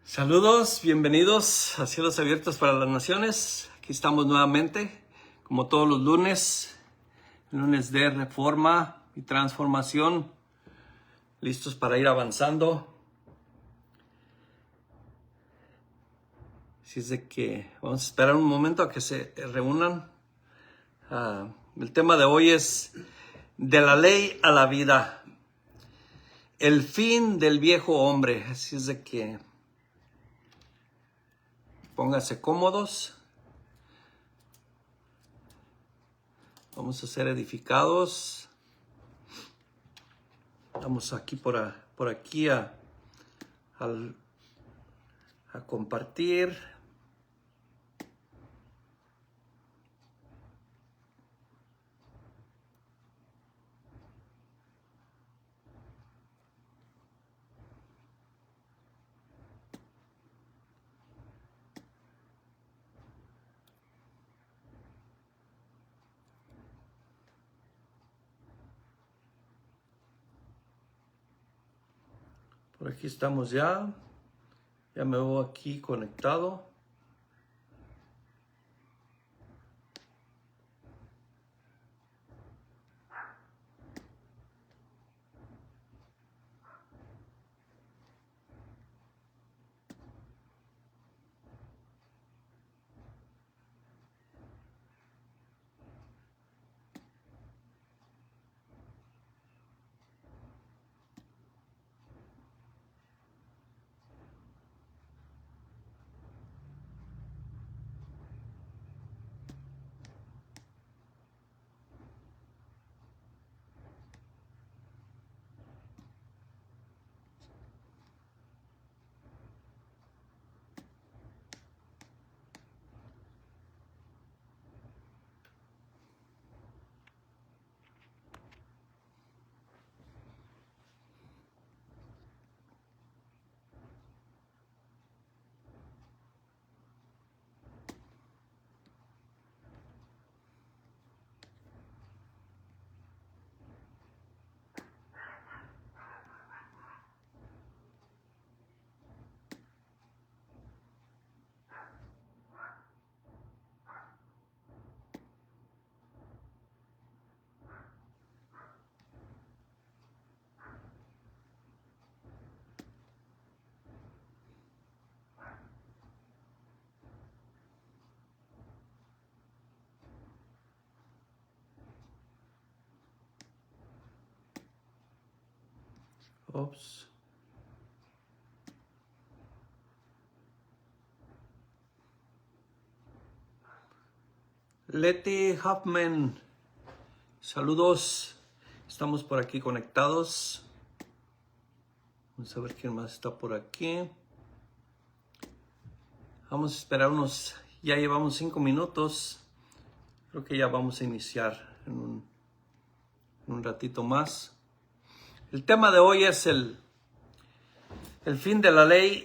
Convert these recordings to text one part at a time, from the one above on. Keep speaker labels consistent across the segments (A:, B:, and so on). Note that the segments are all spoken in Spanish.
A: Saludos, bienvenidos a Cielos Abiertos para las Naciones. Aquí estamos nuevamente, como todos los lunes de reforma y transformación, listos para ir avanzando. Así es de que vamos a esperar un momento a que se reúnan. El tema de hoy es de la ley a la vida, el fin del viejo hombre. Así es de que pónganse cómodos. Vamos a ser edificados. Vamos aquí por aquí a compartir. Por aquí estamos ya. Ya me veo aquí conectado. Oops. Letty Hoffman, saludos. Estamos por aquí conectados. Vamos a ver quién más está por aquí. Vamos a esperar ya llevamos 5 minutos. Creo que ya vamos a iniciar en un ratito más. El tema de hoy es el fin de la ley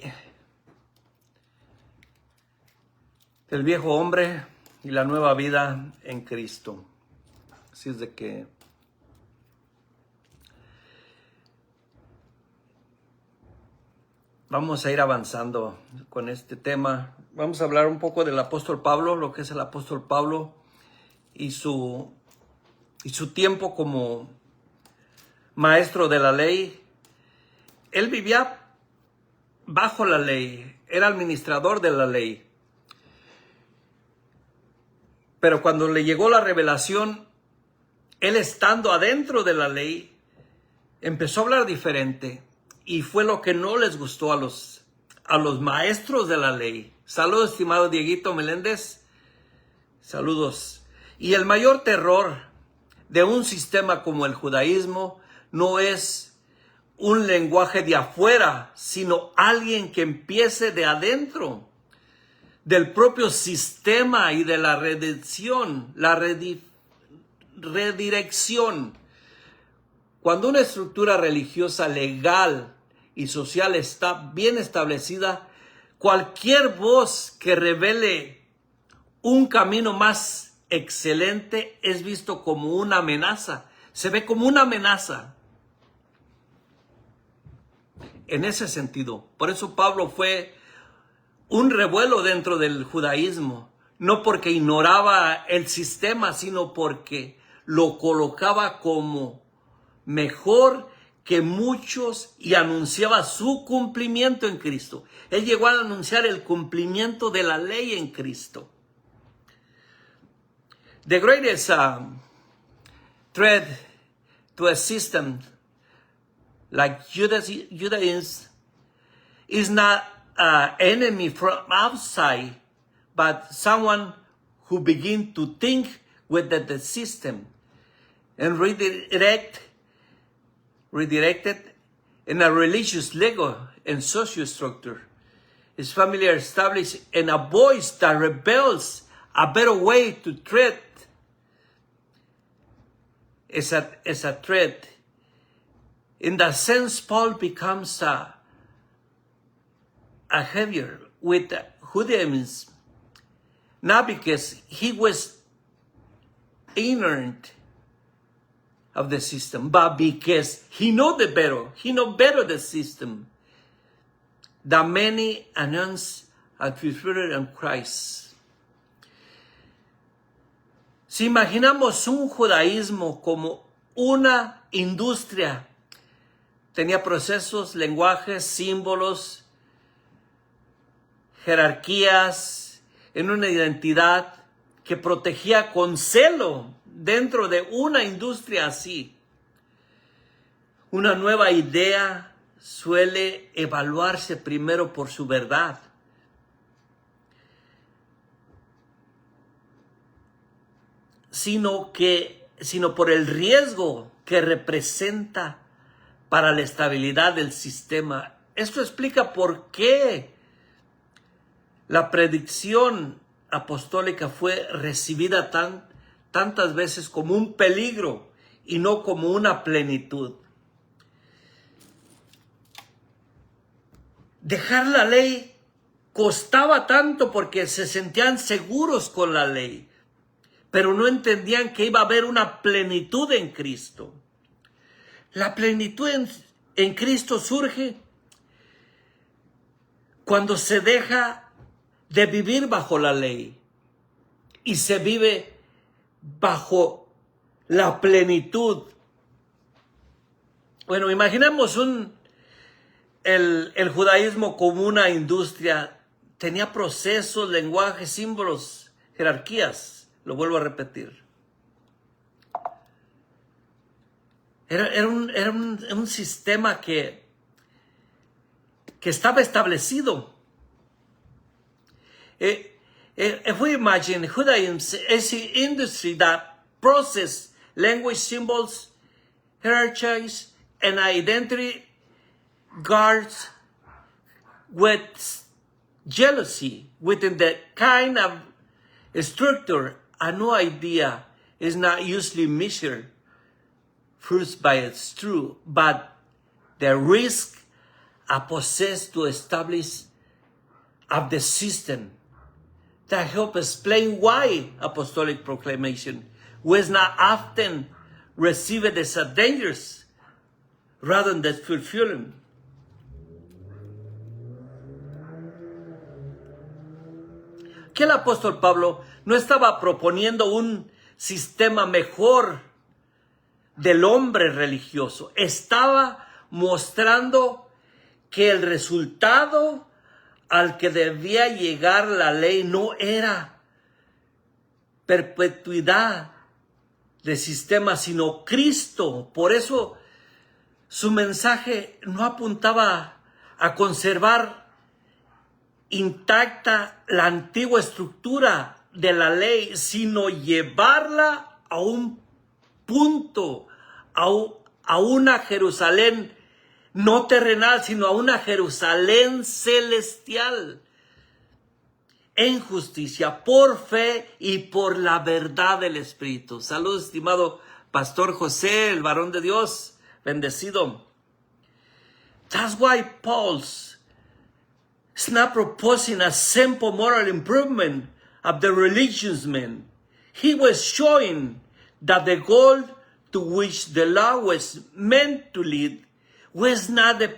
A: del viejo hombre y la nueva vida en Cristo. Así es de que vamos a ir avanzando con este tema. Vamos a hablar un poco del apóstol Pablo, lo que es el apóstol Pablo y su tiempo como maestro de la ley. Él vivía bajo la ley, era administrador de la ley. Pero cuando le llegó la revelación, él estando adentro de la ley, empezó a hablar diferente. Y fue lo que no les gustó a los maestros de la ley. Saludos, estimado Dieguito Meléndez. Saludos. Y el mayor terror de un sistema como el judaísmo no es un lenguaje de afuera, sino alguien que empiece de adentro, del propio sistema y de la redirección. Cuando una estructura religiosa, legal y social está bien establecida, cualquier voz que revele un camino más excelente es visto como una amenaza. Se ve como una amenaza. En ese sentido, por eso Pablo fue un revuelo dentro del judaísmo, no porque ignoraba el sistema, sino porque lo colocaba como mejor que muchos y anunciaba su cumplimiento en Cristo. Él llegó a anunciar el cumplimiento de la ley en Cristo. The greatest threat to a system like Judaism is not an enemy from outside, but someone who begins to think with the system and redirected in a religious legal and social structure. His family established and a voice that rebels a better way to treat is a threat. In that sense, Paul becomes a heavier with Judaism, not because he was ignorant of the system, but because he know better the system that many announce as fulfilled in Christ. Si imaginamos un judaísmo como una industria, tenía procesos, lenguajes, símbolos, jerarquías, en una identidad que protegía con celo dentro de una industria así. Una nueva idea suele evaluarse primero por su verdad. Sino por el riesgo que representa para la estabilidad del sistema. Esto explica por qué la predicción apostólica fue recibida tantas veces como un peligro y no como una plenitud. Dejar la ley costaba tanto porque se sentían seguros con la ley, pero no entendían que iba a haber una plenitud en Cristo. La plenitud en Cristo surge cuando se deja de vivir bajo la ley y se vive bajo la plenitud. Bueno, imaginemos el judaísmo como una industria. Tenía procesos, lenguajes, símbolos, jerarquías. Lo vuelvo a repetir. Era un sistema que estaba establecido. If we imagine Judaism as an industry that processes language, symbols, hierarchies, and identity guards with jealousy within that kind of structure, a new idea is not usually measured first by its truth, but the risk possessed to establish of the system that help explain why apostolic proclamation was not often received as a dangerous rather than fulfilling. Que el apóstol Pablo no estaba proponiendo un sistema mejor del hombre religioso. Estaba mostrando que el resultado al que debía llegar la ley no era perpetuidad del sistema, sino Cristo. Por eso su mensaje no apuntaba a conservar intacta la antigua estructura de la ley, sino llevarla a un punto, a una Jerusalén no terrenal, sino a una Jerusalén celestial, en justicia, por fe y por la verdad del Espíritu. Saludos, estimado Pastor José, el varón de Dios, bendecido. That's why Paul's is not proposing a simple moral improvement of the religious men. He was showing that the goal to which the law was meant to lead was not the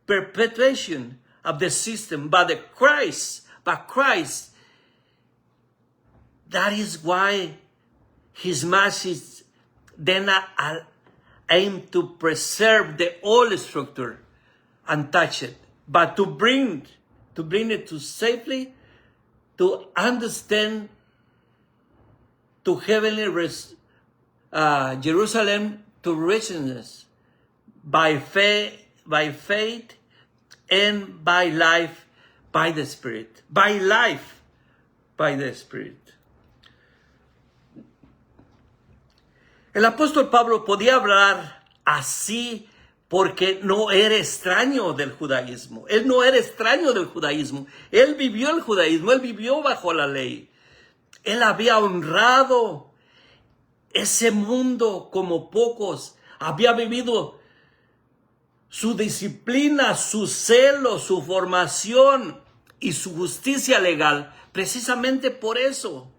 A: perpetuation of the system, but Christ. That is why his message then aim to preserve the old structure and touch it, but to bring it to safely, to understand to heavenly Jerusalem, to richness by faith and by life by the Spirit. By life by the Spirit. El apóstol Pablo podía hablar así porque no era extraño del judaísmo. Él no era extraño del judaísmo. Él vivió el judaísmo, él vivió bajo la ley. Él había honrado ese mundo como pocos. Había vivido su disciplina, su celo, su formación y su justicia legal. Precisamente por eso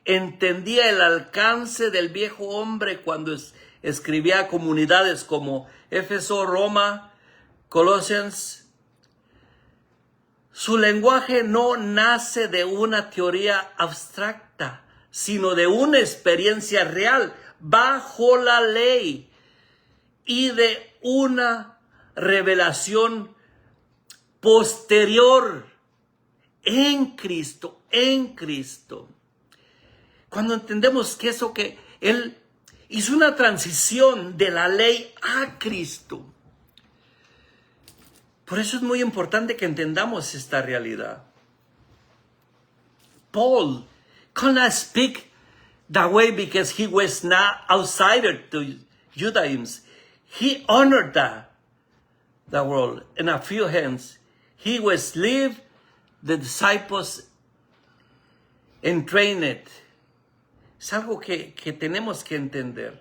A: entendía el alcance del viejo hombre cuando escribía a comunidades como Éfeso, Roma, Colossians. Su lenguaje no nace de una teoría abstracta, sino de una experiencia real bajo la ley y de una revelación posterior en Cristo, Cuando entendemos que Él hizo una transición de la ley a Cristo. Por eso es muy importante que entendamos esta realidad. Paul could not speak that way because he was not outsider to Judaism. He honored the world in a few hands. He was lived the disciples and trained it. Es algo que tenemos que entender.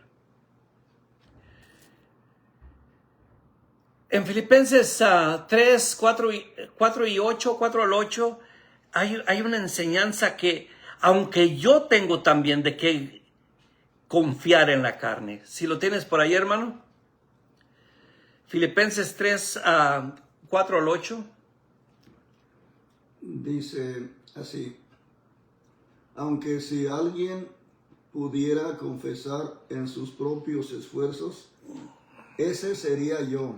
A: En Filipenses 3, 4 al 8, hay una enseñanza que, aunque yo tengo también de qué confiar en la carne. Si lo tienes por ahí, hermano. Filipenses 3, 4 al 8.
B: Dice así: aunque si alguien pudiera confesar en sus propios esfuerzos, ese sería yo.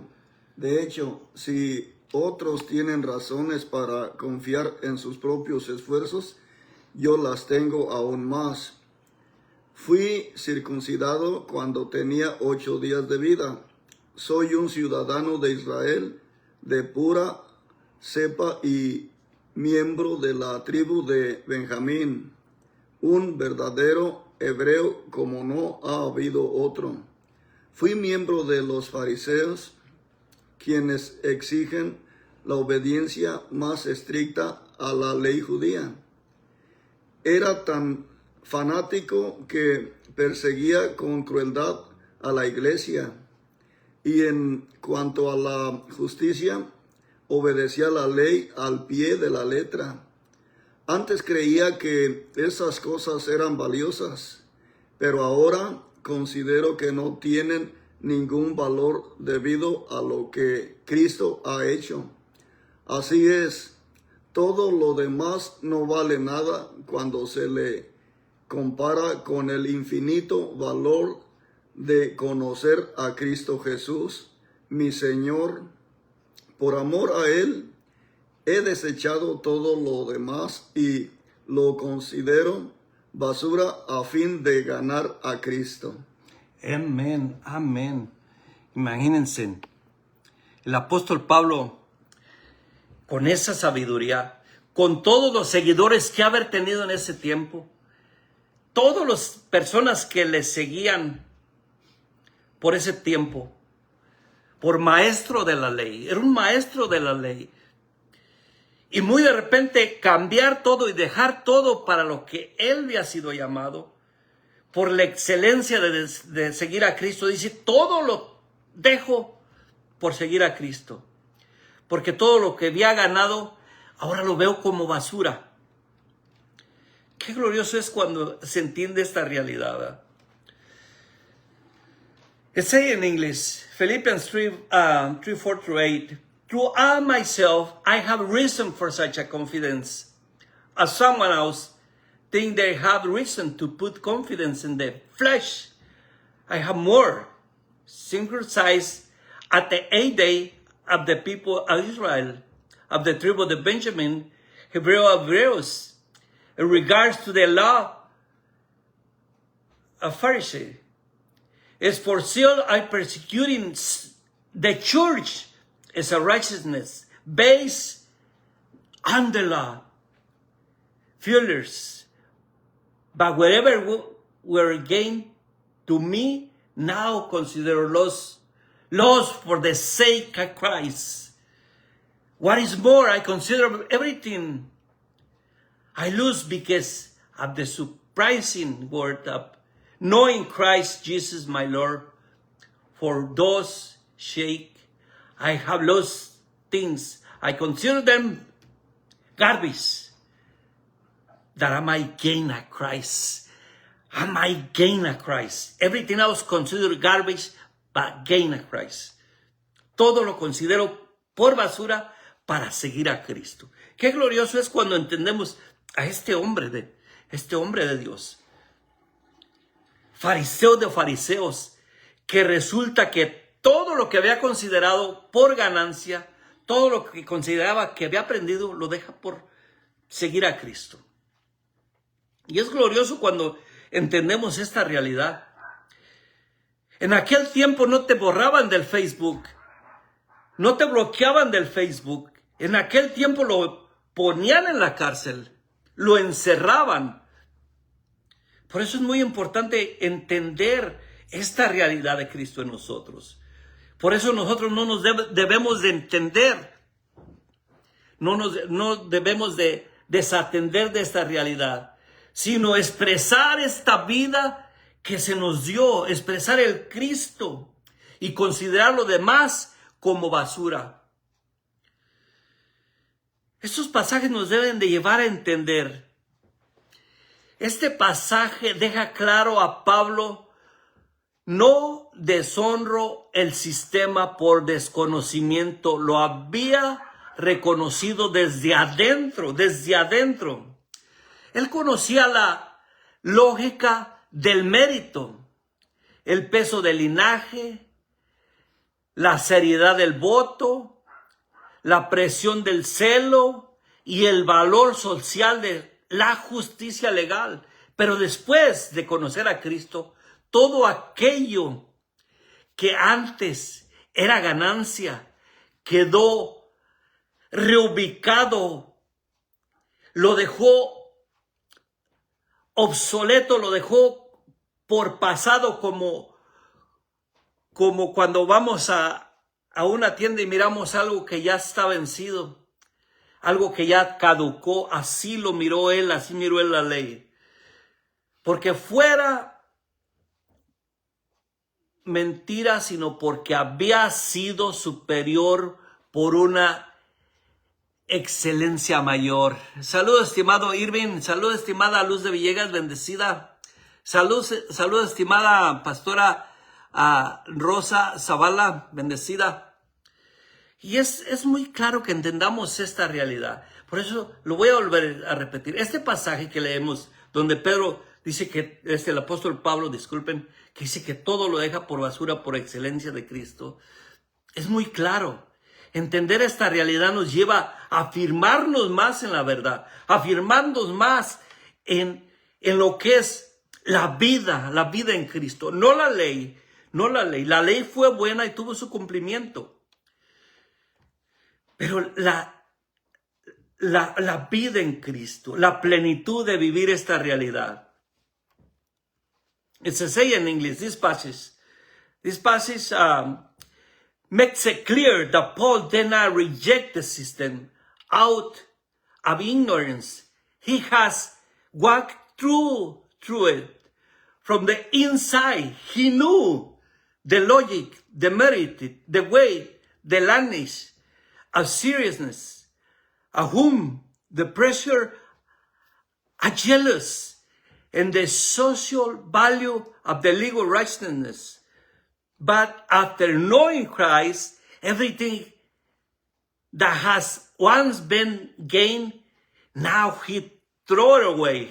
B: De hecho, si otros tienen razones para confiar en sus propios esfuerzos, yo las tengo aún más. Fui circuncidado cuando tenía 8 días de vida. Soy un ciudadano de Israel, de pura cepa y miembro de la tribu de Benjamín, un verdadero hebreo como no ha habido otro. Fui miembro de los fariseos, quienes exigen la obediencia más estricta a la ley judía. Era tan fanático que perseguía con crueldad a la iglesia, y en cuanto a la justicia, obedecía la ley al pie de la letra. Antes creía que esas cosas eran valiosas, pero ahora considero que no tienen ningún valor debido a lo que Cristo ha hecho. Así es, todo lo demás no vale nada cuando se le compara con el infinito valor de conocer a Cristo Jesús, mi Señor. Por amor a Él, he desechado todo lo demás y lo considero basura a fin de ganar a Cristo.
A: Amén, amén. Imagínense, el apóstol Pablo, con esa sabiduría, con todos los seguidores que haber tenido en ese tiempo, todas las personas que le seguían por ese tiempo, por maestro de la ley, era un maestro de la ley. Y muy de repente cambiar todo y dejar todo para lo que él había sido llamado, por la excelencia de seguir a Cristo. Dice, todo lo dejo por seguir a Cristo. Porque todo lo que había ganado, ahora lo veo como basura. Qué glorioso es cuando se entiende esta realidad, ¿verdad? It says in English, Philippians 3, 4-8, through I myself, I have reason for such a confidence, as someone else think they have reason to put confidence in the flesh. I have more. Circumcised at the 8th day of the people of Israel, of the tribe of Benjamin, Hebrew of Hebrews, in regards to the law of Pharisee. As for zeal, I persecuting the church as a righteousness based on the law. Fearless. But wherever were gained to me, now consider loss for the sake of Christ. What is more, I consider everything I lose because of the surprising word of knowing Christ Jesus my Lord. For those sake I have lost things. I consider them garbage, that I might gain a Christ. I might gain a Christ. Everything else consider garbage, but gain a Christ. Todo lo considero por basura para seguir a Cristo. Qué glorioso es cuando entendemos a este hombre de Dios. Fariseo de fariseos, que resulta que todo lo que había considerado por ganancia, todo lo que consideraba que había aprendido, lo deja por seguir a Cristo. Y es glorioso cuando entendemos esta realidad. En aquel tiempo no te borraban del Facebook, no te bloqueaban del Facebook. En aquel tiempo lo ponían en la cárcel, lo encerraban. Por eso es muy importante entender esta realidad de Cristo en nosotros. Por eso nosotros no nos debemos de entender, no debemos de desatender de esta realidad, sino expresar esta vida que se nos dio, expresar el Cristo y considerar lo demás como basura. Estos pasajes nos deben de llevar a entender. Este pasaje deja claro a Pablo: no deshonro el sistema por desconocimiento, lo había reconocido desde adentro. Él conocía la lógica del mérito, el peso del linaje, la seriedad del voto, la presión del celo y el valor social de la justicia legal. Pero después de conocer a Cristo, todo aquello que antes era ganancia quedó reubicado, lo dejó obsoleto, lo dejó por pasado, como cuando vamos a una tienda y miramos algo que ya está vencido, algo que ya caducó. Así lo miró él, así miró él la ley. Porque fuera mentira, sino porque había sido superior por una excelencia mayor. Saludos, estimado Irving. Saludos, estimada Luz de Villegas, bendecida. Saludos, estimada pastora Rosa Zavala, bendecida. Y es muy claro que entendamos esta realidad. Por eso lo voy a volver a repetir. Este pasaje que leemos, donde Pedro dice que, el apóstol Pablo, disculpen, que dice que todo lo deja por basura por excelencia de Cristo, es muy claro. Entender esta realidad nos lleva a afirmarnos más en la verdad, afirmarnos más en lo que es la vida en Cristo, no la ley. La ley fue buena y tuvo su cumplimiento. Pero la vida en Cristo, la plenitud de vivir esta realidad. It's a say in English, this passage makes it clear that Paul did not reject the system out of ignorance. He has walked through it from the inside. He knew the logic, the merit, the weight, the language of seriousness, of whom the pressure are jealous, and the social value of the legal righteousness. But after knowing Christ, everything that has once been gained, now he throw it away.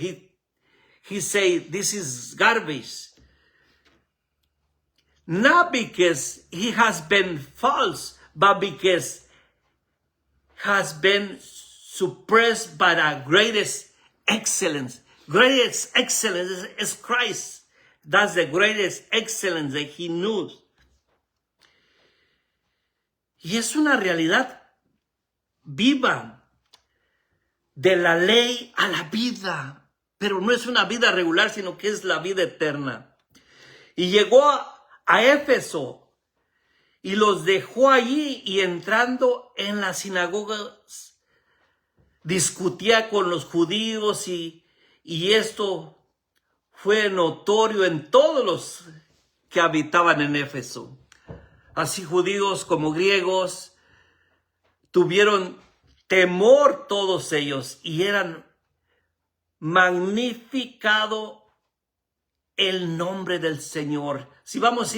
A: He say, this is garbage. Not because he has been false, but because has been suppressed by the greatest excellence. Greatest excellence is Christ. That's the greatest excellence that he knew. Y es una realidad viva de la ley a la vida. Pero no es una vida regular, sino que es la vida eterna. Y llegó a Éfeso y los dejó allí, y entrando en las sinagogas discutía con los judíos, y esto fue notorio en todos los que habitaban en Éfeso. Así judíos como griegos tuvieron temor todos ellos, y eran magnificado el nombre del Señor. Si vamos a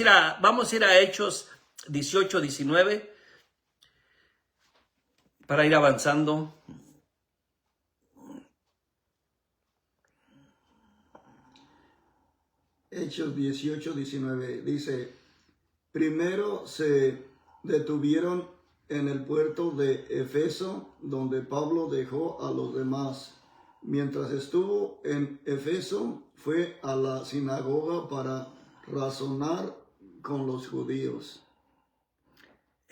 A: ir a Hechos 18, 19 para ir avanzando.
B: Hechos 18, 19 dice: primero se detuvieron en el puerto de Efeso, donde Pablo dejó a los demás. Mientras estuvo en Efeso, fue a la sinagoga para razonar con los judíos.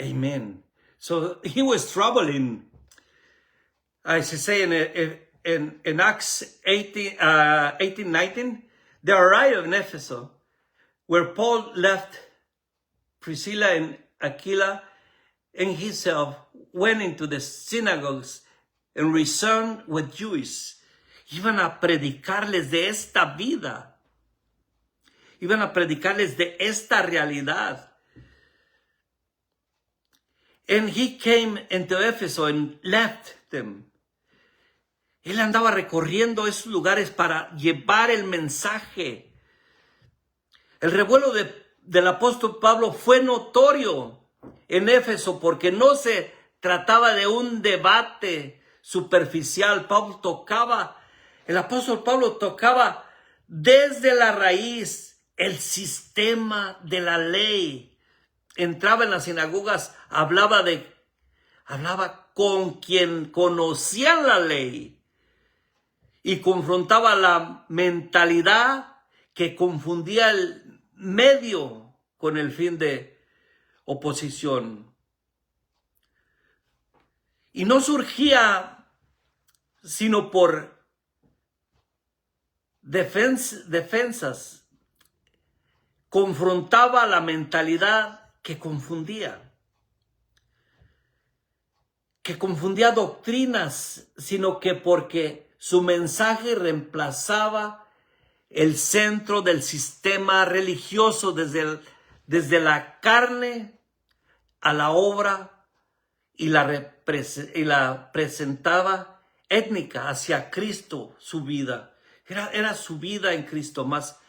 A: Amen. So he was traveling, as I say in Acts 18, 19, they arrived in Ephesus, where Paul left Priscilla and Aquila, and himself went into the synagogues and reasoned with Jews. Iban a predicarles de esta vida. Iban a predicarles de esta realidad. And he came into Ephesus and left them. Él andaba recorriendo esos lugares para llevar el mensaje. El revuelo del apóstol Pablo fue notorio en Éfeso, porque no se trataba de un debate superficial. El apóstol Pablo tocaba desde la raíz el sistema de la ley. Entraba en las sinagogas, hablaba con quien conocían la ley, y confrontaba la mentalidad que confundía el medio con el fin de oposición. Y no surgía sino por defensas. Confrontaba la mentalidad que confundía doctrinas, sino que porque su mensaje reemplazaba el centro del sistema religioso, desde la carne a la obra, y la presentaba étnica hacia Cristo, su vida. Era su vida en Cristo, más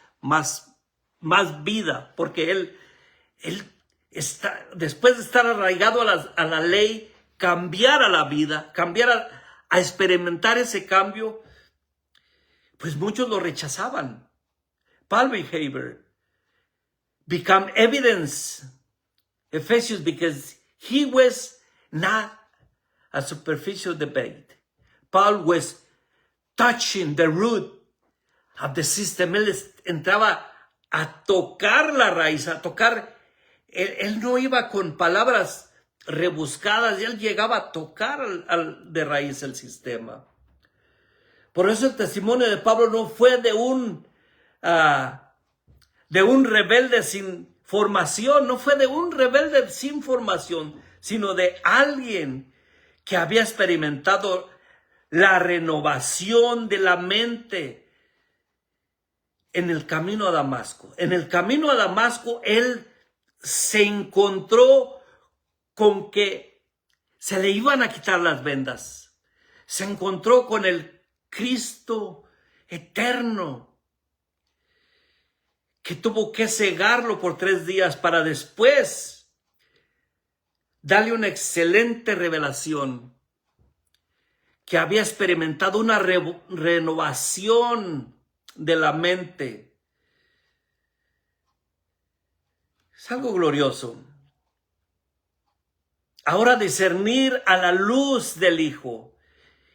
A: vida, porque él después de estar arraigado a la ley, cambiar a la vida, cambiar a experimentar ese cambio, pues muchos lo rechazaban. Paul behavior become evidence, Ephesians, because he was not a superficial debate. Paul was touching the root of the system. Él entraba a tocar la raíz, a tocar. Él no iba con palabras rebuscadas, y él llegaba a tocar de raíz el sistema. Por eso el testimonio de Pablo no fue de un rebelde sin formación, no fue de un rebelde sin formación, sino de alguien que había experimentado la renovación de la mente en el camino a Damasco. En el camino a Damasco, él se encontró con que se le iban a quitar las vendas. Se encontró con el Cristo eterno, que tuvo que cegarlo por 3 días para después darle una excelente revelación, que había experimentado una renovación de la mente. Es algo glorioso. Ahora discernir a la luz del Hijo.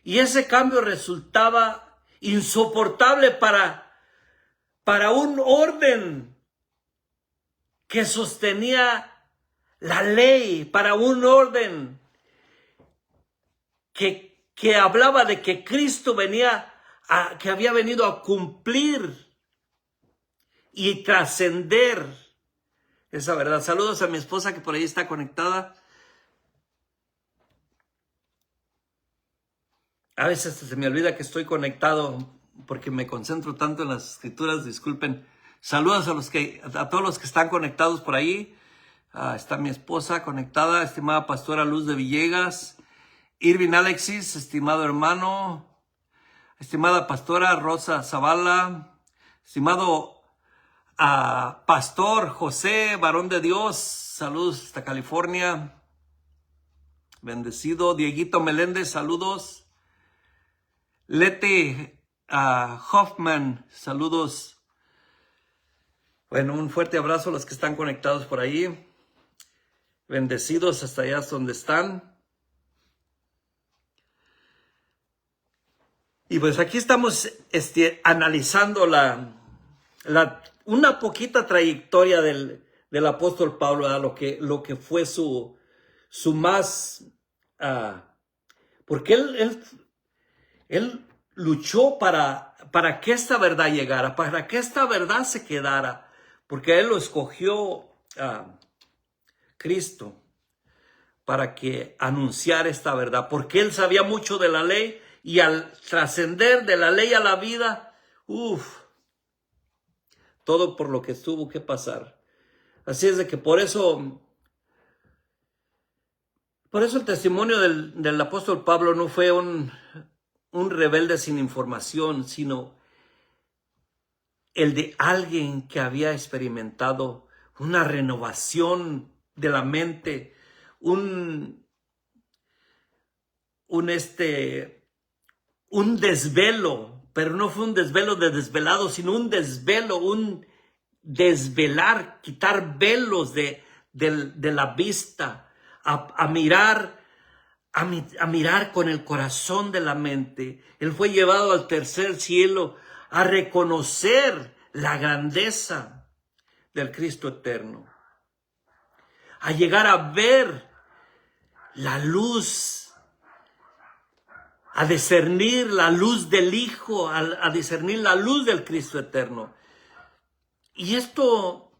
A: Y ese cambio resultaba insoportable para un orden que sostenía la ley, para un orden que hablaba de que Cristo que había venido a cumplir y trascender esa verdad. Saludos a mi esposa que por ahí está conectada. A veces se me olvida que estoy conectado porque me concentro tanto en las escrituras, disculpen. Saludos a todos los que están conectados por ahí. Está mi esposa conectada, estimada pastora Luz de Villegas, Irvin Alexis, estimado hermano, estimada pastora Rosa Zavala, estimado pastor José, varón de Dios, saludos hasta California, bendecido. Dieguito Meléndez, saludos. Leti Hoffman, saludos. Bueno, un fuerte abrazo a los que están conectados por ahí. Bendecidos hasta allá donde están. Y pues aquí estamos analizando una poquita trayectoria del apóstol Pablo, lo que fue su más... porque él luchó para que esta verdad llegara, para que esta verdad se quedara, porque él lo escogió Cristo para que anunciara esta verdad, porque él sabía mucho de la ley y al trascender de la ley a la vida, todo por lo que tuvo que pasar. Así es de que por eso el testimonio del apóstol Pablo no fue un rebelde sin información, sino el de alguien que había experimentado una renovación de la mente, un desvelo, pero no fue un desvelo de desvelado, sino un desvelo, un desvelar, quitar velos de la vista, a mirar con el corazón de la mente. Él fue llevado al tercer cielo a reconocer la grandeza del Cristo eterno, a llegar a ver la luz, a discernir la luz del Hijo, a discernir la luz del Cristo eterno. Y esto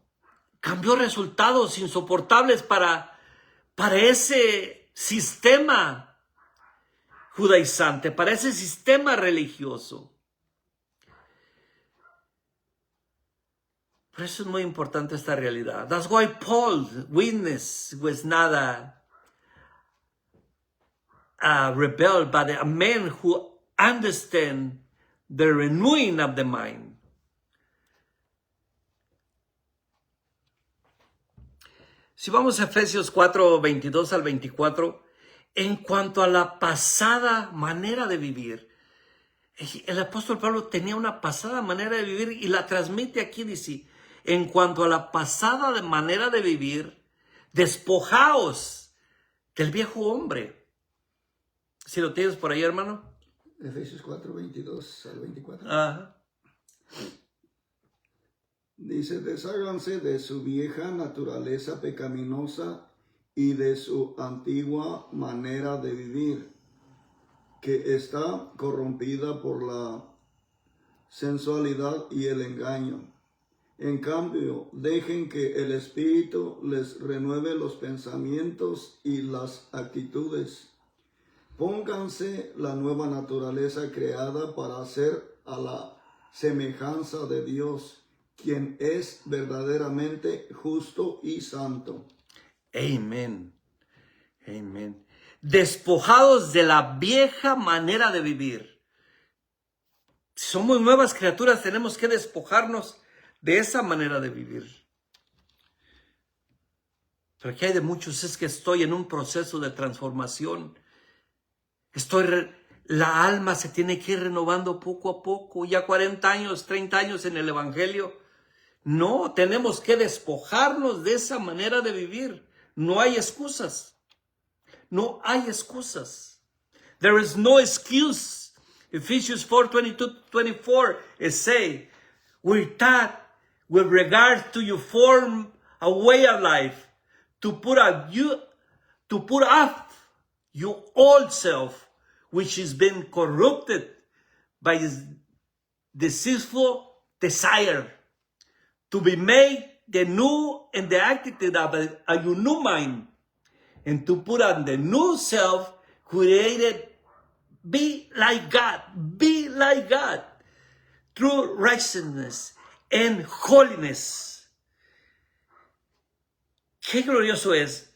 A: cambió resultados insoportables para ese sistema judaizante, para ese sistema religioso. Por eso es muy importante esta realidad. That's why Paul's witness was not a rebel, but a man who understands the renewing of the mind. Si vamos a Efesios 4, 22 al 24, en cuanto a la pasada manera de vivir, el apóstol Pablo tenía una pasada manera de vivir y la transmite aquí, dice, en cuanto a la pasada manera de vivir, despojaos del viejo hombre. Si lo tienes por ahí, hermano.
B: Efesios 4, 22 al 24.
A: Ajá.
B: Dice, desháganse de su vieja naturaleza pecaminosa y de su antigua manera de vivir, que está corrompida por la sensualidad y el engaño. En cambio, dejen que el Espíritu les renueve los pensamientos y las actitudes. Pónganse la nueva naturaleza creada para ser a la semejanza de Dios, quien es verdaderamente justo y santo.
A: Amén. Amén. Despojados de la vieja manera de vivir. Si somos nuevas criaturas, tenemos que despojarnos de esa manera de vivir. Pero aquí hay de muchos, es que estoy en un proceso de transformación. La alma se tiene que ir renovando poco a poco. Ya 40 años, 30 años en el Evangelio. No, tenemos que despojarnos de esa manera de vivir. No hay excusas. No hay excusas. There is no excuse. Ephesians 4:22-24 is saying, we're taught with regard to your form a way of life, to put off your old self, which has been corrupted by his deceitful desire, to be made the new and the attitude of a your new mind, and to put on the new self created, be like God, through righteousness and holiness. Qué glorioso es.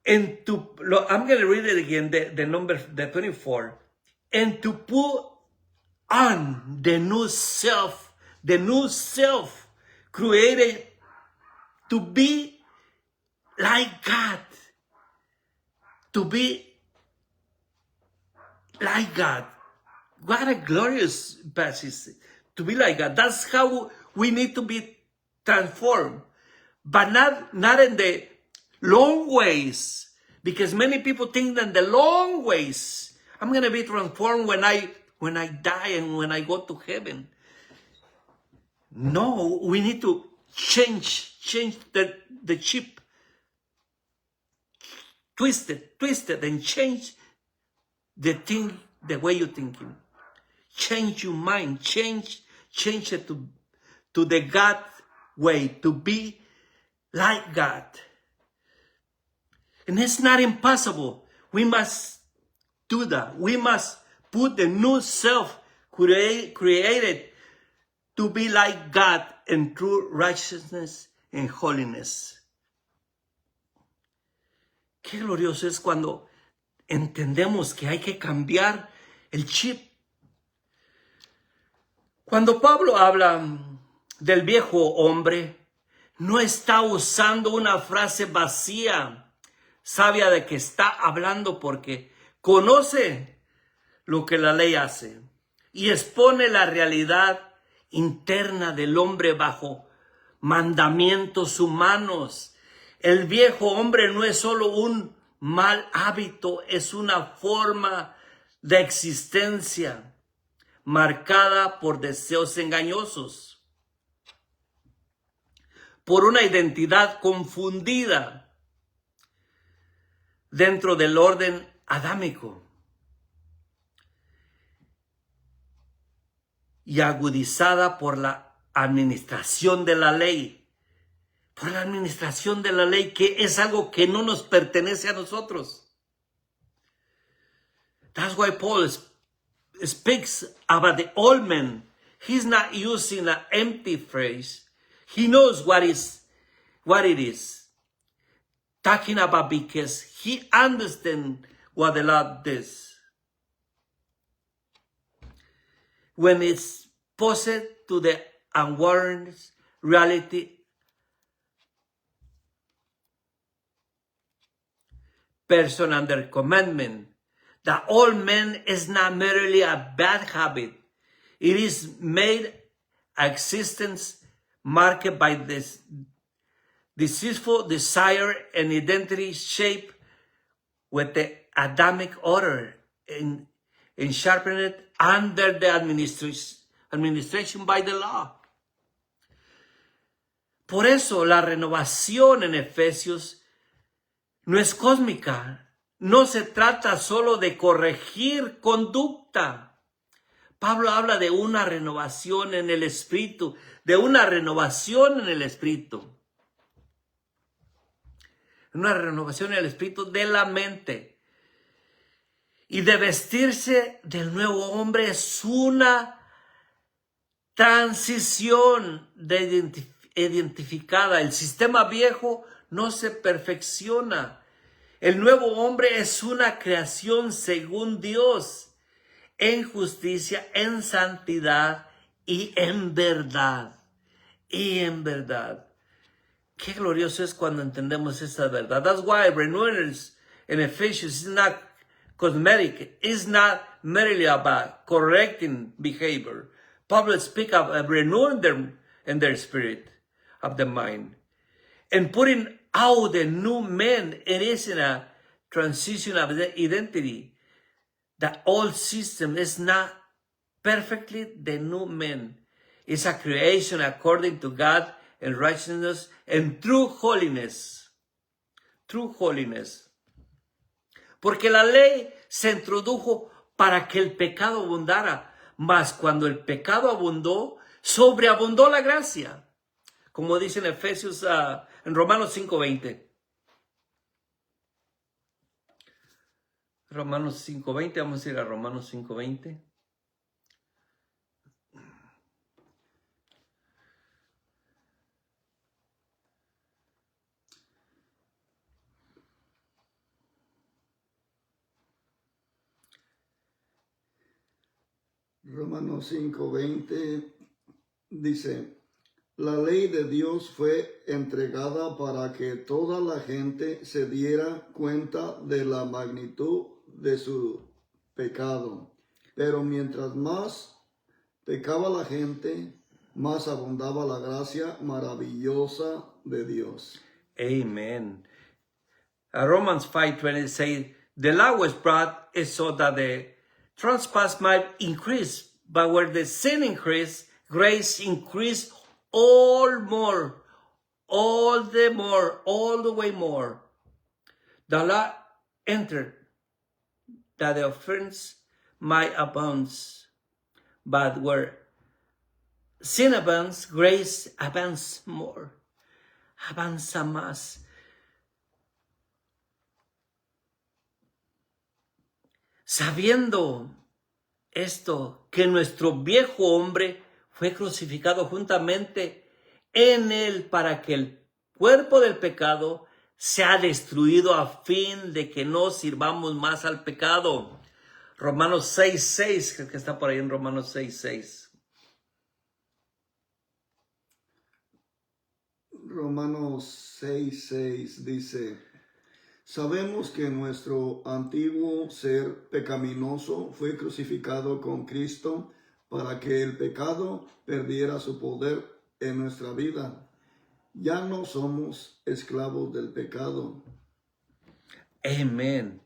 A: I'm going to read it again, the number, the 24. And to put on the new self created to be like God. To be like God. What a glorious passage. To be like God. That's how we need to be transformed. But not in the long ways. Because many people think that the long ways, I'm going to be transformed when I die and when I go to heaven. No, we need to change the chip. Twist it and change the way you're thinking. Change your mind, change it to the God way, to be like God. And it's not impossible. We must do that. We must put the new self created to be like God in true righteousness and holiness. Qué glorioso es cuando entendemos que hay que cambiar el chip. Cuando Pablo habla del viejo hombre, no está usando una frase vacía, sabia de que está hablando porque conoce lo que la ley hace y expone la realidad interna del hombre bajo mandamientos humanos. El viejo hombre no es solo un mal hábito, es una forma de existencia marcada por deseos engañosos, por una identidad confundida dentro del orden adámico y agudizada por la administración de la ley. Por la administración de la ley, que es algo que no nos pertenece a nosotros. That's why Paul speaks about the old man. He's not using an empty phrase. He knows what it is. Talking about because he understands what the law does. When it's posed to the unwarranted reality, person under commandment, the old man is not merely a bad habit. It is made existence marked by this deceitful desire and identity shaped with the Adamic order and sharpened under the administration by the law. Por eso la renovación en Efesios no es cósmica, no se trata solo de corregir conducta. Pablo habla de una renovación en el espíritu, de una renovación en el espíritu. Una renovación en el espíritu de la mente. Y de vestirse del nuevo hombre es una transición identificada. El sistema viejo no se perfecciona. El nuevo hombre es una creación según Dios, en justicia, en santidad y en verdad. Y en verdad. Qué glorioso es cuando entendemos esa verdad. That's why renewals in Ephesians is not cosmetic. It's not merely about correcting behavior. Pablo speaks of renewing them in their spirit of the mind. And putting out the new man, it is in a transition of the identity. The old system is not perfectly the new man. It's a creation according to God and righteousness and true holiness. True holiness. Porque la ley se introdujo para que el pecado abundara, mas cuando el pecado abundó, sobreabundó la gracia. Como dice en Efesios, en Romanos 5:20. Romanos 5:20, vamos a ir a Romanos 5:20.
B: Romanos 5:20 dice, la ley de Dios fue entregada para que toda la gente se diera cuenta de la magnitud de su pecado. Pero mientras más pecaba la gente, más abundaba la gracia maravillosa de Dios.
A: Amen. Romans 5:20 says, the law was brought so that the trespass might increase, but where the sin increased, grace increased all the way more. The law entered that the offense might abound, but where sin abounds, grace abounds more. Avanza más. Sabiendo esto, que nuestro viejo hombre fue crucificado juntamente en él para que el cuerpo del pecado sea destruido a fin de que no sirvamos más al pecado. Romanos 6:6, creo que está por ahí en Romanos 6:6.
B: Romanos 6:6 dice, sabemos que nuestro antiguo ser pecaminoso fue crucificado con Cristo para que el pecado perdiera su poder en nuestra vida. Ya no somos esclavos del pecado.
A: Amen.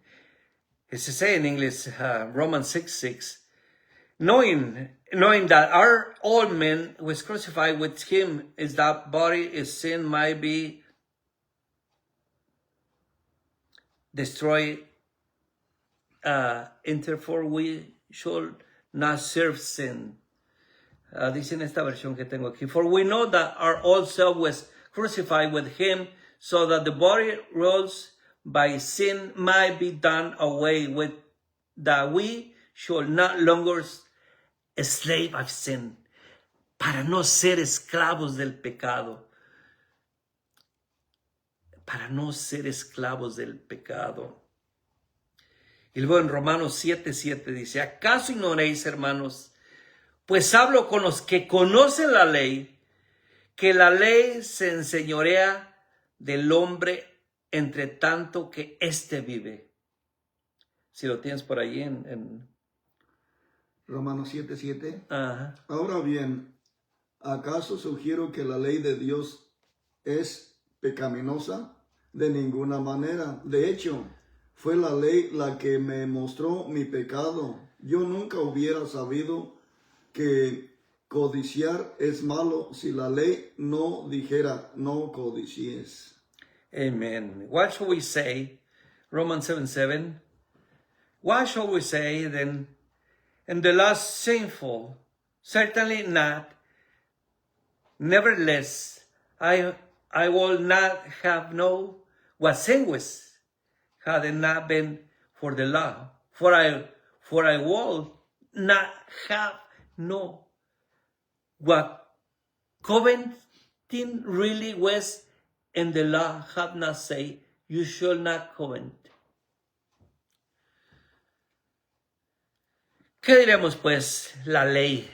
A: As I say in English, Romans 6:6, knowing that our old man was crucified with him, is that body is sin might be destroyed, and therefore we should not serve sin. Dice en esta versión que tengo aquí, for we know that our old self was crucified with him, so that the body rose by sin might be done away with, that we should not longer slave of sin, para no ser esclavos del pecado. Para no ser esclavos del pecado. Y luego en Romanos 7:7 dice, ¿acaso ignoréis, hermanos? Pues hablo con los que conocen la ley, que la ley se enseñorea del hombre entre tanto que éste vive. Si lo tienes por ahí en...
B: Romanos 7:7.
A: Ajá.
B: Ahora bien, ¿acaso sugiero que la ley de Dios es pecaminosa? De ninguna manera. De hecho, fue la ley la que me mostró mi pecado. Yo nunca hubiera sabido que codiciar es malo si la ley no dijera no codicies.
A: Amen. What shall we say? Romans 7:7. What shall we say then? And the last sinful? Certainly not. Nevertheless, I will not have known what sin was, had it not been for the law. For I will not have known what coveting really was, and the law had not said, you shall not covet. ¿Qué diremos pues? La ley.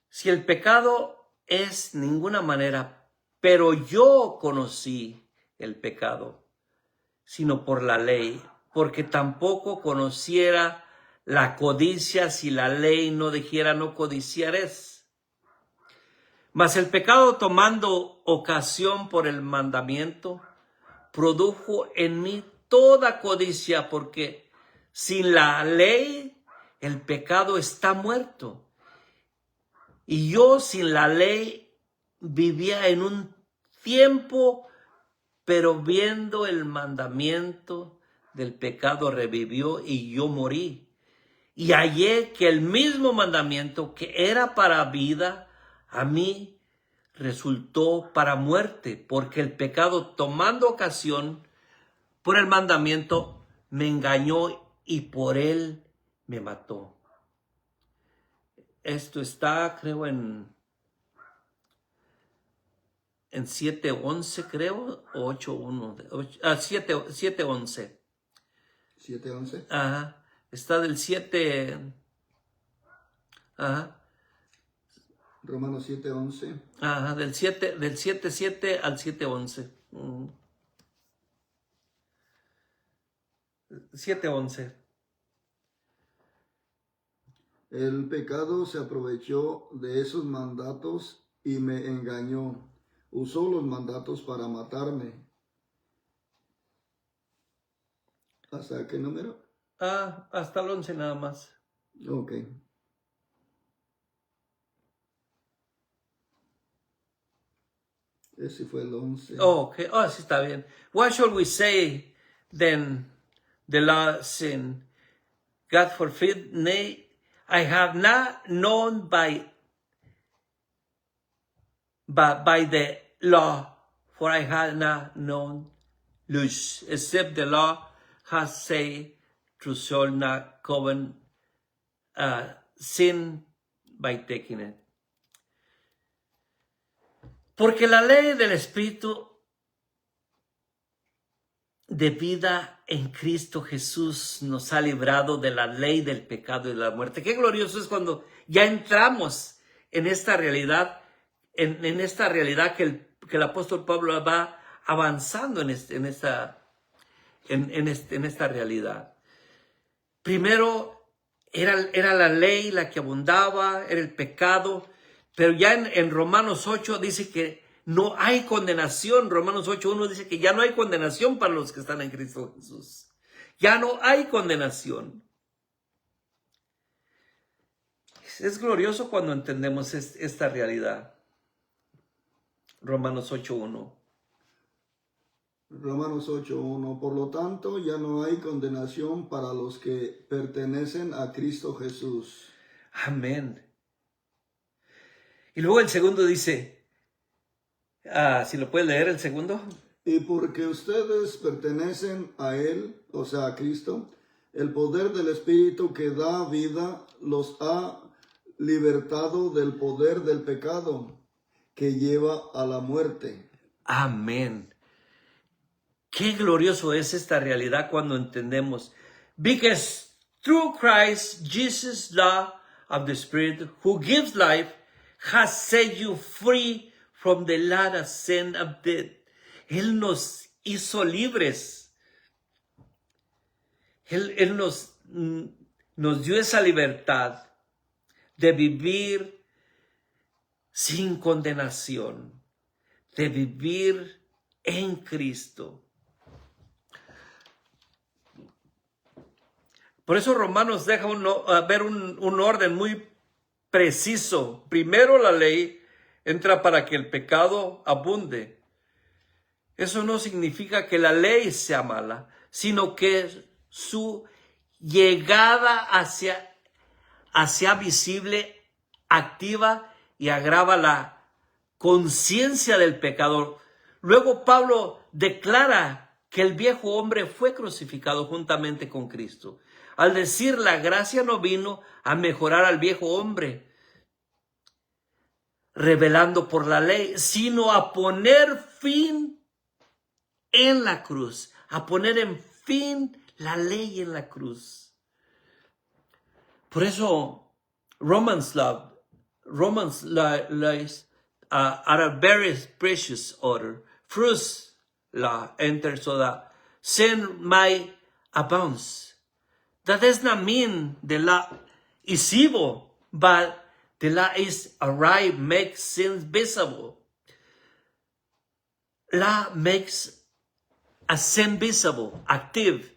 A: Si el pecado es ninguna manera Pero yo conocí el pecado, sino por la ley, porque tampoco conociera la codicia si la ley no dijera no codiciares. Mas el pecado, tomando ocasión por el mandamiento, produjo en mí toda codicia, porque sin la ley el pecado está muerto. Y yo sin la ley vivía en un tiempo, pero viendo el mandamiento del pecado revivió y yo morí. Y hallé que el mismo mandamiento que era para vida, a mí resultó para muerte, porque el pecado, tomando ocasión por el mandamiento, me engañó y por él me mató. Esto está, creo, en 7:11, creo, o 8:1, 7:11.
B: 7:11.
A: Ajá. Está del 7. Ajá.
B: Romanos 7:11.
A: Ajá, del 7:7 al 7:11. 7:11.
B: El pecado se aprovechó de esos mandatos y me engañó. Usó los mandatos para matarme. ¿Hasta qué número?
A: Hasta el 11 nada más.
B: Ok. Ese fue el 11.
A: Oh, okay. Oh, sí está bien. What shall we say then? The law sin. God forbid, nay, I have not known by the law, for I have not known lust, except the law has said, thou shalt not commit sin by taking it. Porque la ley del Espíritu de vida en Cristo Jesús nos ha librado de la ley del pecado y de la muerte. Qué glorioso es cuando ya entramos en esta realidad, en esta realidad que el apóstol Pablo va avanzando en esta realidad. Primero era la ley la que abundaba, era el pecado, pero ya en Romanos 8 dice que no hay condenación. Romanos 8:1 dice que ya no hay condenación para los que están en Cristo Jesús. Ya no hay condenación. Es glorioso cuando entendemos esta realidad. Romanos 8:1.
B: Romanos 8:1. Por lo tanto, ya no hay condenación para los que pertenecen a Cristo Jesús.
A: Amén. Y luego el segundo dice, si lo puedes leer el segundo.
B: Y porque ustedes pertenecen a Él, o sea, a Cristo, el poder del Espíritu que da vida los ha libertado del poder del pecado que lleva a la muerte.
A: Amén. Qué glorioso es esta realidad cuando entendemos. Because through Christ Jesus, law of the Spirit, who gives life, has set you free from the law of sin of death. Él nos hizo libres. Él nos dio esa libertad de vivir sin condenación, de vivir en Cristo. Por eso Romanos deja ver un orden muy preciso. Primero la ley entra para que el pecado abunde. Eso no significa que la ley sea mala, sino que su llegada hacia visible, activa y agrava la conciencia del pecador. Luego Pablo declara que el viejo hombre fue crucificado juntamente con Cristo. Al decir la gracia no vino a mejorar al viejo hombre, revelando por la ley, sino a poner fin en la cruz, a poner en fin la ley en la cruz. Por eso Romans at a very precious order. First law entered so that sin might abound. That does not mean the law is evil, but the law is arrived, makes sins visible. Law makes a sin visible, active,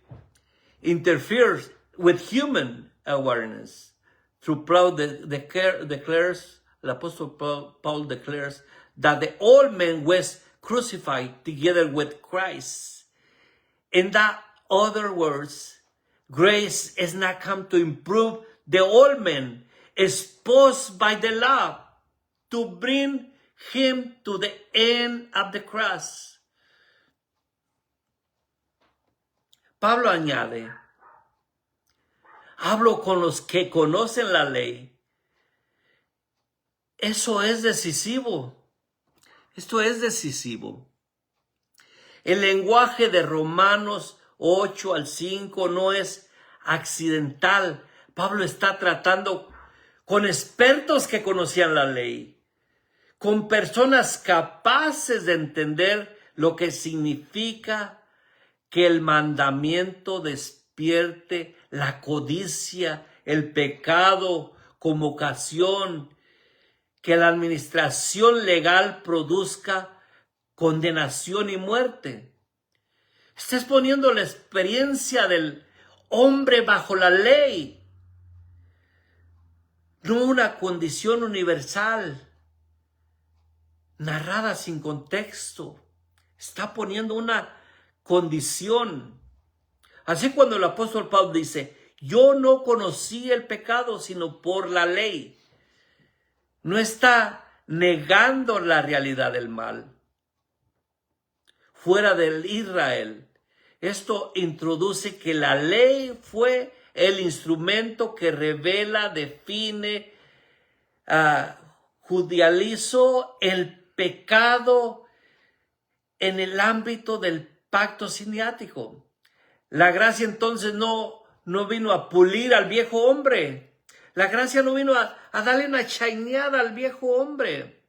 A: interferes with human awareness. Through Paul declares, the Apostle Paul declares that the old man was crucified together with Christ. In that other words, grace is not come to improve the old man exposed by the law to bring him to the end of the cross. Pablo añade, hablo con los que conocen la ley. Eso es decisivo. Esto es decisivo. El lenguaje de Romanos 8 al 5 no es accidental. Pablo está tratando con expertos que conocían la ley, con personas capaces de entender lo que significa que el mandamiento despierte la codicia, el pecado como ocasión, que la administración legal produzca condenación y muerte. Está exponiendo la experiencia del hombre bajo la ley, no una condición universal, narrada sin contexto. Está poniendo una condición. Así cuando el apóstol Pablo dice, yo no conocí el pecado sino por la ley, no está negando la realidad del mal. Fuera del Israel, esto introduce que la ley fue el instrumento que revela, define, judicializó el pecado en el ámbito del pacto siniático. La gracia entonces no vino a pulir al viejo hombre. La gracia no vino a darle una chaineada al viejo hombre.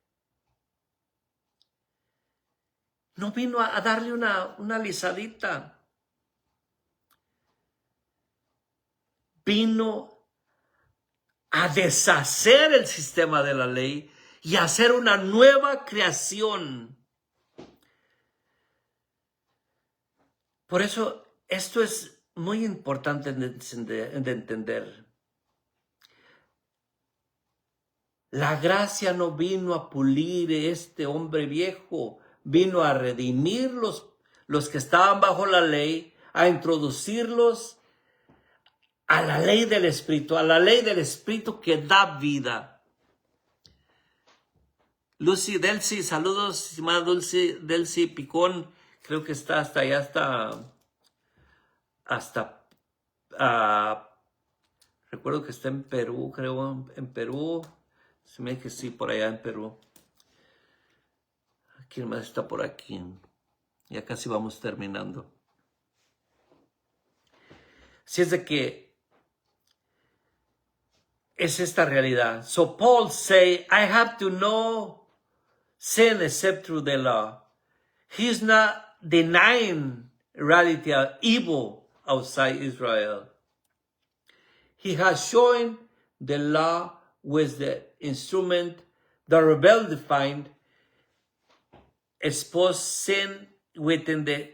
A: No vino a darle una lisadita. Vino a deshacer el sistema de la ley y a hacer una nueva creación. Por eso esto es muy importante de entender. La gracia no vino a pulir este hombre viejo, vino a redimir los que estaban bajo la ley, a introducirlos a la ley del Espíritu que da vida. Lucy Delcy, saludos, estimada Dulce Delcy Picón, creo que está hasta allá, recuerdo que está en Perú, creo, en Perú. Se me dice que sí, por allá en Perú. ¿Quién más está por aquí? Ya casi vamos terminando. Si es de que es esta realidad. So Paul say, I have to know sin except through the law. He's not denying reality of evil outside Israel. He has shown the law was the instrument the rebel defined, exposed sin within the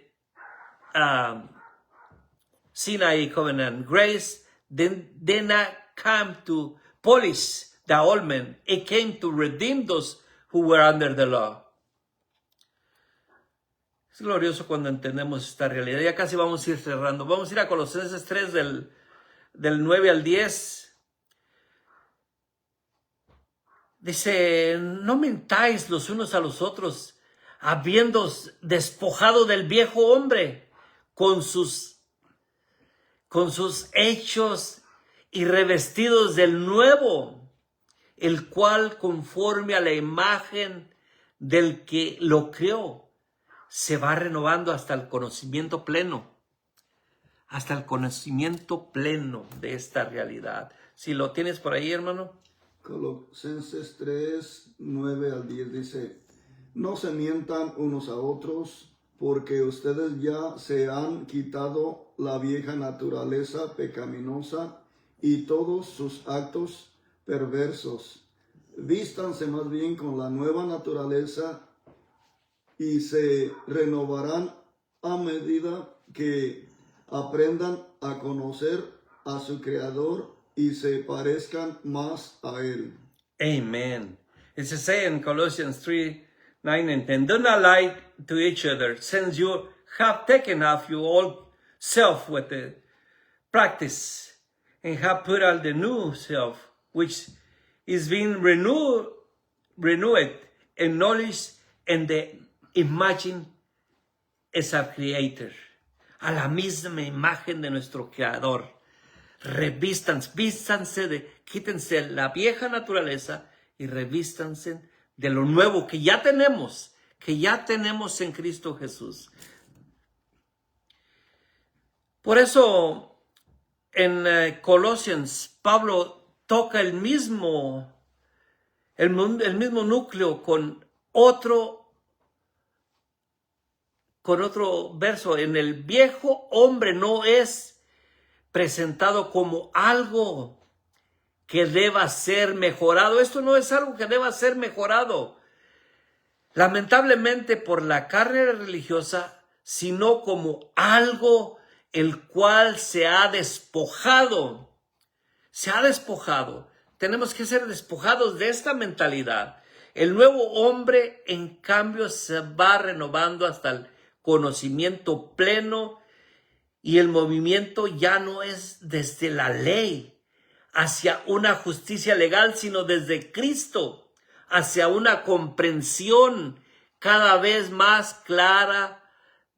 A: Sinai covenant. Grace did not come to polish the old man. It came to redeem those who were under the law. Es glorioso cuando entendemos esta realidad. Ya casi vamos a ir cerrando. Vamos a ir a Colosenses 3 del 9 al 10. Dice, no mentáis los unos a los otros, habiendo despojado del viejo hombre con sus hechos y revestidos del nuevo, el cual conforme a la imagen del que lo creó, se va renovando hasta el conocimiento pleno. Hasta el conocimiento pleno de esta realidad. Si lo tienes por ahí, hermano.
B: Colosenses 3, 9 al 10 dice, no se mientan unos a otros, porque ustedes ya se han quitado la vieja naturaleza pecaminosa y todos sus actos perversos. Vístanse más bien con la nueva naturaleza y se renovarán a medida que aprendan a conocer a su Creador y se parezcan más a Él.
A: Amen. It says in Colossians 3, 9 and 10, do not lie to each other, since you have taken off your old self with the practice, and have put on the new self, which is being renewed in knowledge and the imagine as a creator. A la misma imagen de nuestro Creador. Quítense la vieja naturaleza y revístanse de lo nuevo que ya tenemos en Cristo Jesús. Por eso en Colossians Pablo toca el mismo núcleo con otro verso. En el viejo hombre no es presentado como algo que deba ser mejorado. Esto no es algo que deba ser mejorado, lamentablemente por la carne religiosa, sino como algo el cual se ha despojado. Se ha despojado. Tenemos que ser despojados de esta mentalidad. El nuevo hombre, en cambio, se va renovando hasta el conocimiento pleno, y el movimiento ya no es desde la ley hacia una justicia legal, sino desde Cristo hacia una comprensión cada vez más clara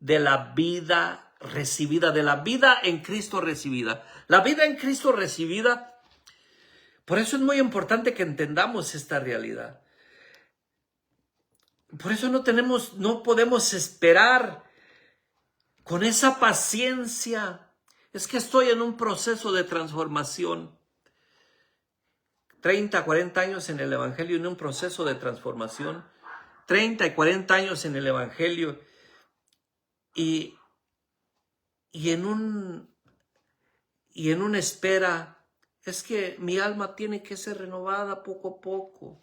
A: de la vida recibida, de la vida en Cristo recibida. La vida en Cristo recibida, por eso es muy importante que entendamos esta realidad. Por eso no podemos esperar con esa paciencia. Es que estoy en un proceso de transformación. 30, 40 años en el Evangelio, en un proceso de transformación. 30 y 40 años en el Evangelio. Y en una espera. Es que mi alma tiene que ser renovada poco a poco.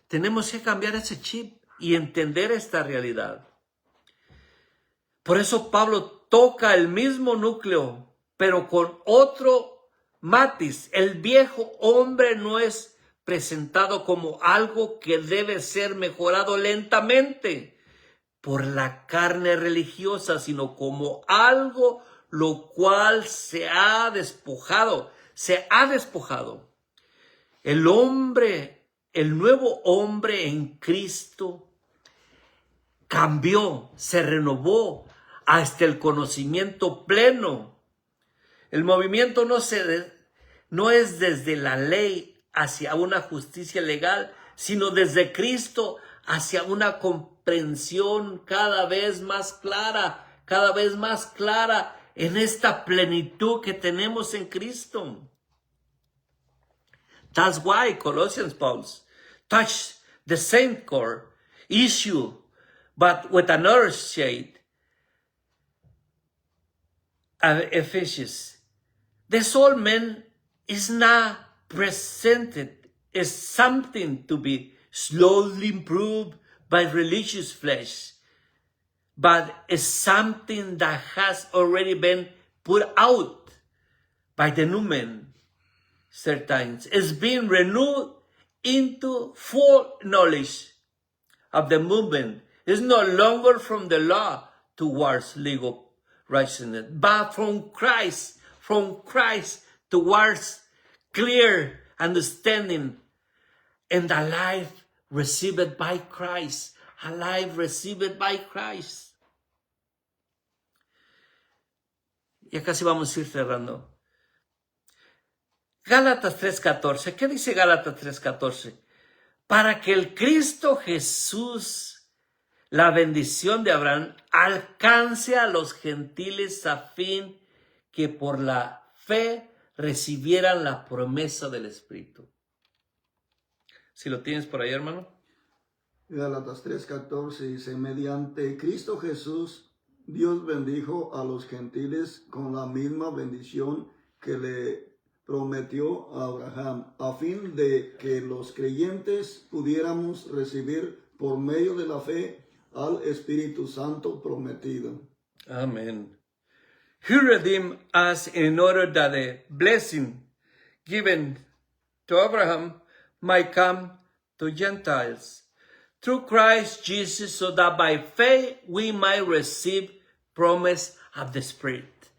A: Tenemos que cambiar ese chip y entender esta realidad. Por eso Pablo toca el mismo núcleo, pero con otro matiz. El viejo hombre no es presentado como algo que debe ser mejorado lentamente por la carne religiosa, sino como algo lo cual se ha despojado. Se ha despojado. El nuevo hombre en Cristo cambió, se renovó hasta el conocimiento pleno. El movimiento no es desde la ley hacia una justicia legal, sino desde Cristo hacia una comprensión cada vez más clara en esta plenitud que tenemos en Cristo. That's why Colossians Paul touched the same core issue, but with another shade. Ephesians. The soul man is not presented as something to be slowly improved by religious flesh, but as something that has already been put out by the new man. Certain is being renewed into full knowledge of the movement. Is no longer from the law towards legal righteousness, but from Christ towards clear understanding and the life received by Christ. A life received by Christ. Ya casi vamos a ir cerrando. Gálatas 3:14. ¿Qué dice Gálatas 3:14? Para que el Cristo Jesús, la bendición de Abraham, alcance a los gentiles a fin que por la fe recibieran la promesa del Espíritu. Si lo tienes por ahí, hermano.
B: Gálatas 3:14 dice, mediante Cristo Jesús, Dios bendijo a los gentiles con la misma bendición que le prometió a Abraham, a fin de que los creyentes pudiéramos recibir por medio de la fe al Espíritu Santo prometido.
A: Amen. He redeemed us in order that the blessing given to Abraham might come to Gentiles through Christ Jesus, so that by faith we might receive promise of the Spirit.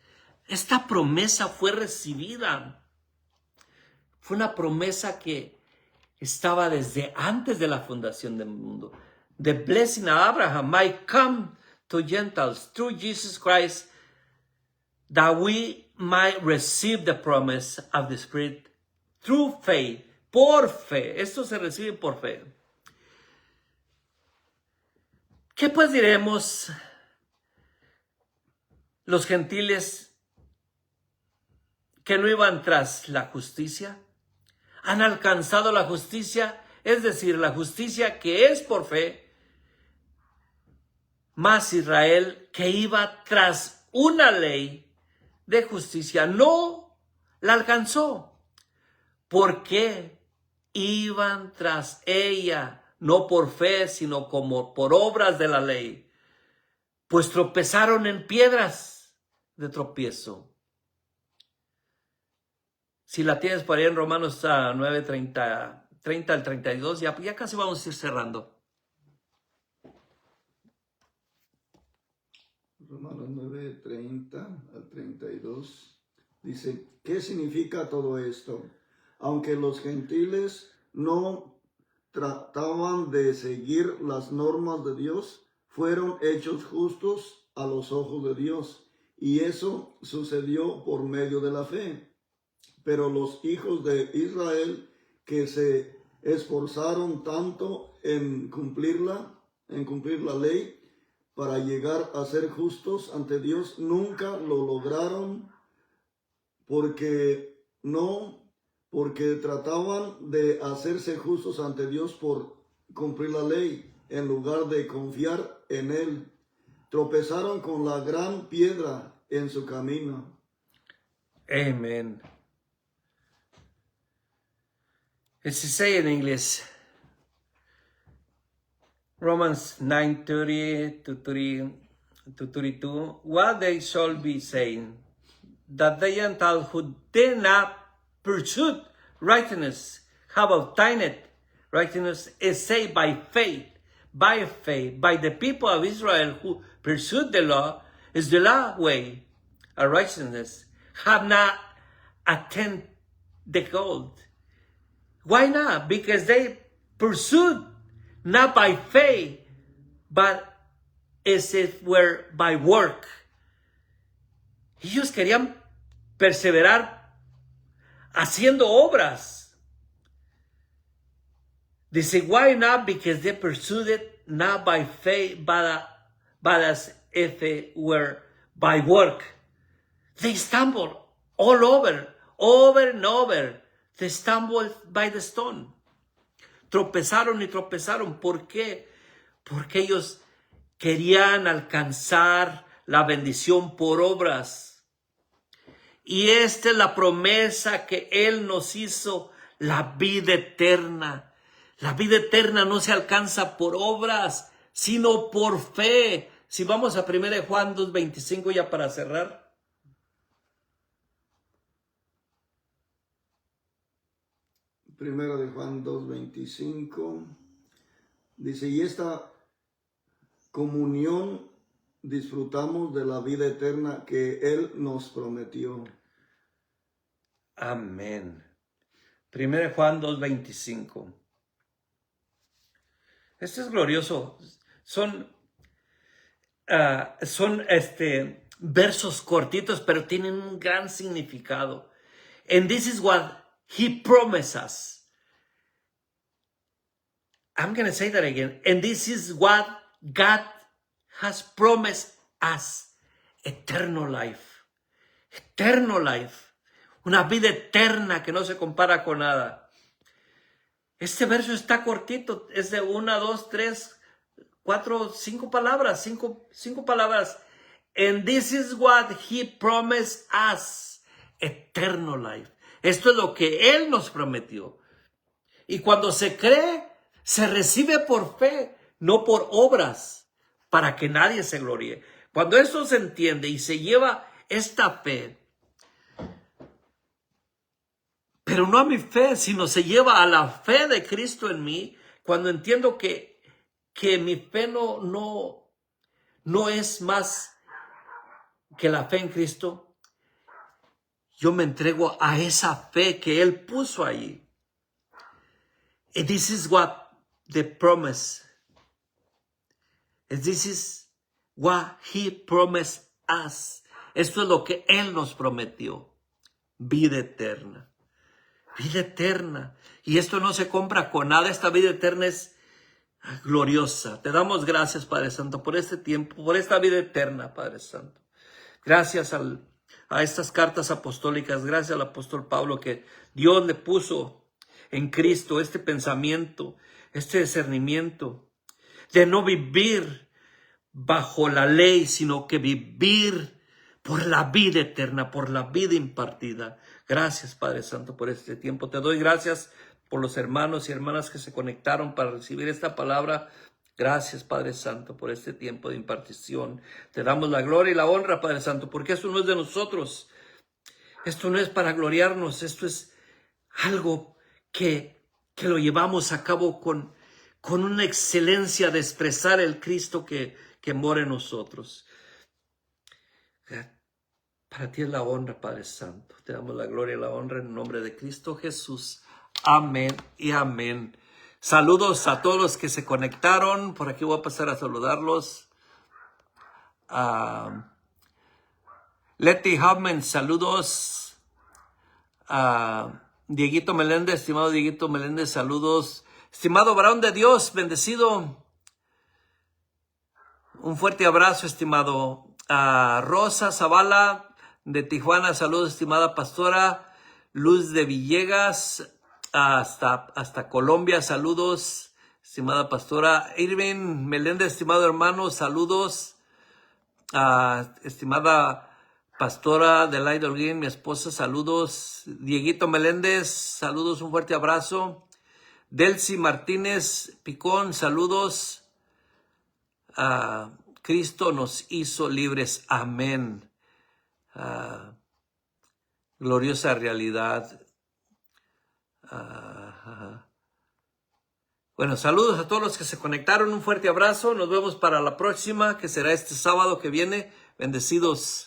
A: Esta promesa fue recibida. Fue una promesa que estaba desde antes de la fundación del mundo. The blessing of Abraham might come to Gentiles through Jesus Christ, that we might receive the promise of the Spirit through faith, por fe. Esto se recibe por fe. ¿Qué pues diremos los gentiles que no iban tras la justicia? Han alcanzado la justicia, es decir, la justicia que es por fe, más Israel que iba tras una ley de justicia no la alcanzó. ¿Por qué iban tras ella? No por fe, sino como por obras de la ley. Pues tropezaron en piedras de tropiezo. Si la tienes por ahí en Romanos 9, 30 al 32, ya casi vamos a ir cerrando.
B: Romanos 9, 30 al 32 dice, ¿qué significa todo esto? Aunque los gentiles no trataban de seguir las normas de Dios, fueron hechos justos a los ojos de Dios, y eso sucedió por medio de la fe. Pero los hijos de Israel que se esforzaron tanto en cumplir la ley para llegar a ser justos ante Dios, nunca lo lograron porque trataban de hacerse justos ante Dios por cumplir la ley, en lugar de confiar en Él. Tropezaron con la gran piedra en su camino.
A: Amen. It's to say in English, Romans 9:30 to 32, what they shall be saying, that the Gentiles who did not pursue righteousness have obtained righteousness is saved by faith, by the people of Israel who pursued the law, is the law way of righteousness, have not attained the goal. Why not? Because they pursued not by faith, but as it were by work. Ellos querían perseverar haciendo obras. Dice, why not? Because they pursued it not by faith, but as if it were by work. They stumbled all over and over. They stumbled by the stone. Tropezaron y tropezaron. ¿Por qué? Porque ellos querían alcanzar la bendición por obras. Y esta es la promesa que Él nos hizo, la vida eterna. La vida eterna no se alcanza por obras, sino por fe. Si vamos a 1 Juan 2:25 ya para cerrar.
B: Primera de Juan 2:25 dice, y esta comunión disfrutamos de la vida eterna que Él nos prometió.
A: Amén. 1 Juan 2:25. Esto es glorioso. Son versos cortitos, pero tienen un gran significado. And this is what He promised us. I'm going to say that again. And this is what God has promised us. Eternal life. Eternal life. Una vida eterna que no se compara con nada. Este verso está cortito, es de 1, 2, 3, 4, 5 palabras, cinco palabras. And this is what he promised us, eternal life. Esto es lo que Él nos prometió. Y cuando se cree, se recibe por fe, no por obras, para que nadie se gloríe. Cuando esto se entiende y se lleva esta fe, pero no a mi fe, sino se lleva a la fe de Cristo en mí, cuando entiendo que mi fe no es más que la fe en Cristo, yo me entrego a esa fe que Él puso ahí. And this is what the promise. And this is what He promised us. Esto es lo que Él nos prometió. Vida eterna. Vida eterna. Y esto no se compra con nada. Esta vida eterna es gloriosa. Te damos gracias, Padre Santo, por este tiempo, por esta vida eterna, Padre Santo. Gracias a estas cartas apostólicas. Gracias al apóstol Pablo, que Dios le puso en Cristo este pensamiento, este discernimiento de no vivir bajo la ley, sino que vivir por la vida eterna, por la vida impartida. Gracias, Padre Santo, por este tiempo. Te doy gracias por los hermanos y hermanas que se conectaron para recibir esta palabra. Gracias, Padre Santo, por este tiempo de impartición. Te damos la gloria y la honra, Padre Santo, porque esto no es de nosotros. Esto no es para gloriarnos. Esto es algo que lo llevamos a cabo con una excelencia de expresar el Cristo que mora en nosotros. Para ti es la honra, Padre Santo. Te damos la gloria y la honra en el nombre de Cristo Jesús. Amén y amén. Saludos a todos los que se conectaron. Por aquí voy a pasar a saludarlos. Letty Hubman, saludos. Dieguito Meléndez, estimado Dieguito Meléndez, saludos. Estimado varón de Dios, bendecido. Un fuerte abrazo, estimado. Rosa Zavala de Tijuana, saludos, estimada pastora. Luz de Villegas, hasta Colombia, saludos, estimada pastora. Irving Meléndez, estimado hermano, saludos. Estimada pastora de Light Holguín, mi esposa, saludos. Dieguito Meléndez, saludos, un fuerte abrazo. Delcy Martínez Picón, saludos. Cristo nos hizo libres, amén. Gloriosa realidad. Bueno, saludos a todos los que se conectaron, un fuerte abrazo. Nos vemos para la próxima, que será este sábado que viene. Bendecidos.